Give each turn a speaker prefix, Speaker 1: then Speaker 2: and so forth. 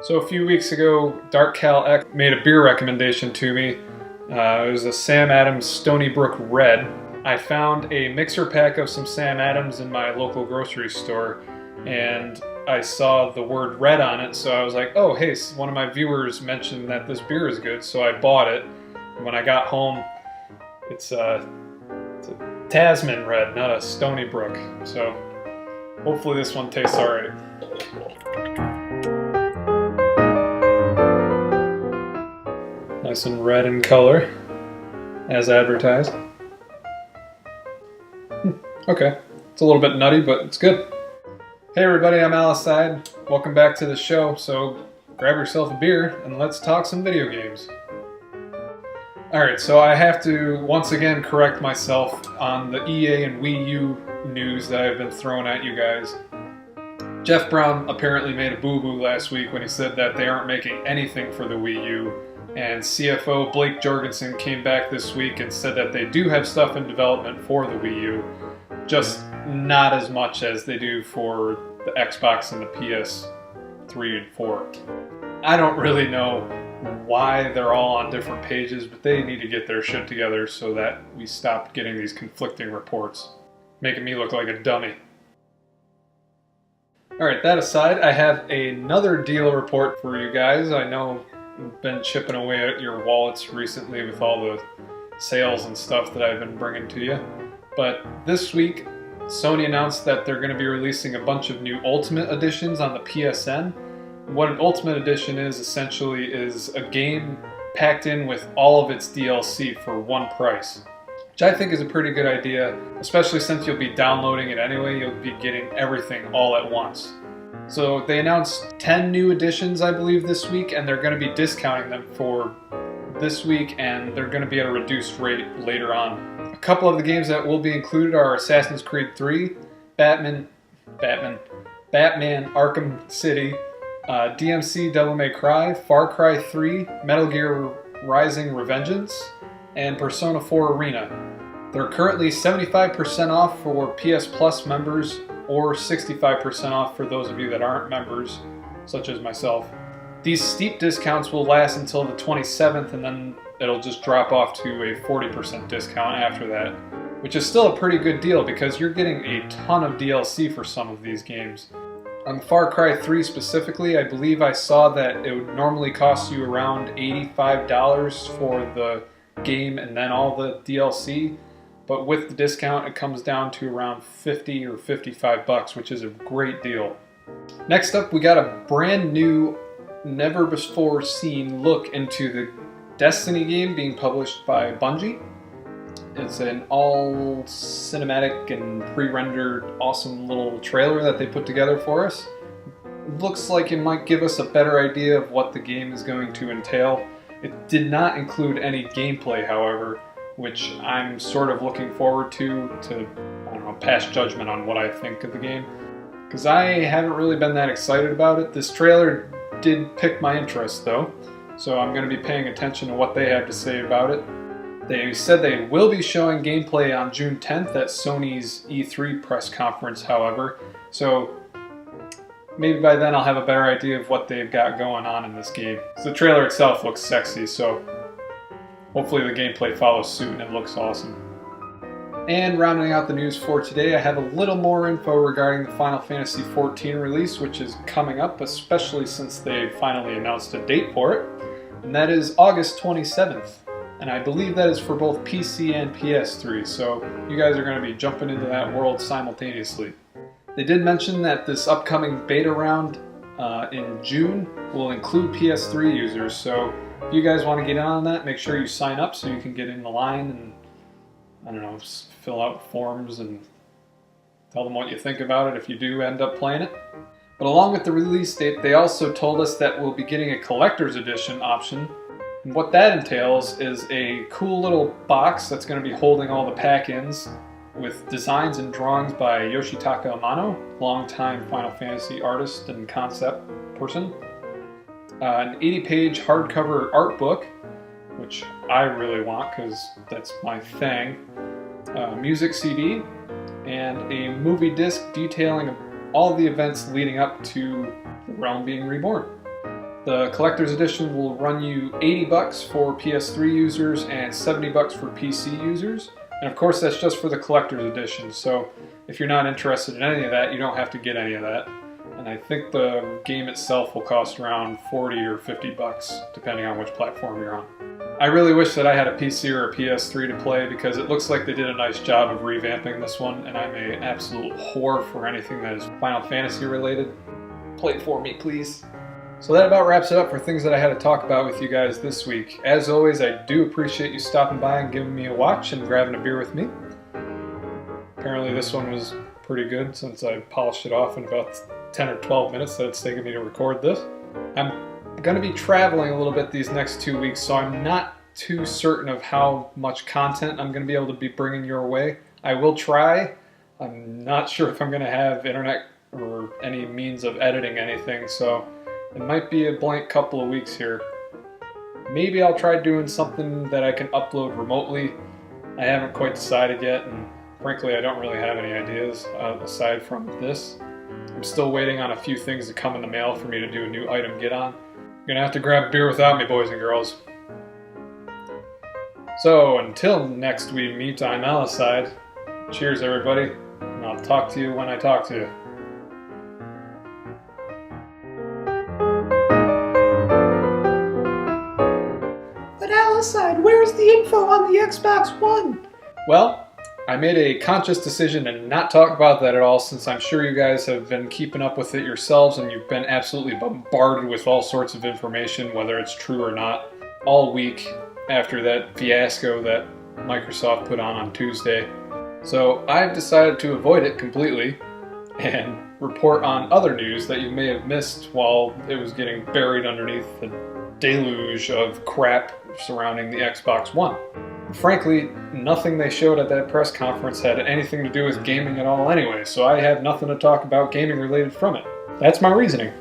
Speaker 1: So a few weeks ago, Dark Cal X made a beer recommendation to me. It was a Sam Adams Stony Brook Red. I found a mixer pack of some Sam Adams in my local grocery store, and I saw the word red on it, so I was like, oh hey, one of my viewers mentioned that this beer is good, so I bought it. And when I got home, it's a Tasman Red, not a Stony Brook. So hopefully this one tastes alright. Nice and red in color, as advertised. Okay, it's a little bit nutty, but it's good. Hey everybody, I'm Aliside. Welcome back to the show. So grab yourself a beer and let's talk some video games. Alright, so I have to once again correct myself on the EA and Wii U news that I've been throwing at you guys. Jeff Brown apparently made a boo-boo last week when he said that they aren't making anything for the Wii U. And CFO Blake Jorgensen came back this week and said that they do have stuff in development for the Wii U, just not as much as they do for the Xbox and the PS3 and 4. I don't really know why they're all on different pages, but they need to get their shit together so that we stop getting these conflicting reports, making me look like a dummy. Alright, that aside, I have another deal report for you guys. I know I've been chipping away at your wallets recently with all the sales and stuff that I've been bringing to you. But this week, Sony announced that they're going to be releasing a bunch of new Ultimate Editions on the PSN. What an Ultimate Edition is, essentially, is a game packed in with all of its DLC for one price. Which I think is a pretty good idea, especially since you'll be downloading it anyway, you'll be getting everything all at once. So they announced 10 new editions, I believe, this week, and they're going to be discounting them for this week, and they're going to be at a reduced rate later on. A couple of the games that will be included are Assassin's Creed 3, Batman Arkham City, DMC Devil May Cry, Far Cry 3, Metal Gear Rising Revengeance, and Persona 4 Arena. They're currently 75% off for PS Plus members, or 65% off for those of you that aren't members, such as myself. These steep discounts will last until the 27th, and then it'll just drop off to a 40% discount after that, which is still a pretty good deal because you're getting a ton of DLC for some of these games. On Far Cry 3 specifically, I believe I saw that it would normally cost you around $85 for the game and then all the DLC. But with the discount, it comes down to around $50 or $55, which is a great deal. Next up, we got a brand new, never before seen look into the Destiny game being published by Bungie. It's an all cinematic and pre-rendered awesome little trailer that they put together for us. It looks like it might give us a better idea of what the game is going to entail. It did not include any gameplay, however, which I'm sort of looking forward to I don't know, pass judgment on what I think of the game. Because I haven't really been that excited about it. This trailer did pique my interest though, so I'm going to be paying attention to what they have to say about it. They said they will be showing gameplay on June 10th at Sony's E3 press conference, however, so maybe by then I'll have a better idea of what they've got going on in this game. The trailer itself looks sexy, so hopefully the gameplay follows suit and it looks awesome. And rounding out the news for today, I have a little more info regarding the Final Fantasy XIV release, which is coming up, especially since they finally announced a date for it. And that is August 27th. And I believe that is for both PC and PS3, so you guys are going to be jumping into that world simultaneously. They did mention that this upcoming beta round in June will include PS3 users, so if you guys want to get on that, make sure you sign up so you can get in the line and, I don't know, fill out forms and tell them what you think about it if you do end up playing it. But along with the release date, they also told us that we'll be getting a collector's edition option. And what that entails is a cool little box that's going to be holding all the pack-ins with designs and drawings by Yoshitaka Amano, longtime Final Fantasy artist and concept person. An 80-page hardcover art book, which I really want because that's my thing. Music CD, and a movie disc detailing all the events leading up to the realm being reborn. The collector's edition will run you 80 bucks for PS3 users and 70 bucks for PC users. And of course that's just for the collector's edition, so if you're not interested in any of that, you don't have to get any of that. And I think the game itself will cost around 40 or 50 bucks, depending on which platform you're on. I really wish that I had a PC or a PS3 to play, because it looks like they did a nice job of revamping this one, and I'm an absolute whore for anything that is Final Fantasy related. Play it for me, please. So that about wraps it up for things that I had to talk about with you guys this week. As always, I do appreciate you stopping by and giving me a watch and grabbing a beer with me. Apparently this one was pretty good, since I polished it off in about 10 or 12 minutes that it's taken me to record this. I'm going to be traveling a little bit these next 2 weeks, so I'm not too certain of how much content I'm going to be able to be bringing your way. I will try. I'm not sure if I'm going to have internet or any means of editing anything, so it might be a blank couple of weeks here. Maybe I'll try doing something that I can upload remotely. I haven't quite decided yet, and frankly I don't really have any ideas aside from this. I'm still waiting on a few things to come in the mail for me to do a new item get on. You're gonna have to grab a beer without me, boys and girls. So until next we meet on Aliside, cheers everybody, and I'll talk to you when I talk to you.
Speaker 2: Where's the info on the Xbox One?
Speaker 1: Well, I made a conscious decision to not talk about that at all, since I'm sure you guys have been keeping up with it yourselves and you've been absolutely bombarded with all sorts of information, whether it's true or not, all week after that fiasco that Microsoft put on Tuesday. So I've decided to avoid it completely and report on other news that you may have missed while it was getting buried underneath the deluge of crap surrounding the Xbox One. Frankly, nothing they showed at that press conference had anything to do with gaming at all anyway, so I have nothing to talk about gaming related from it. That's my reasoning.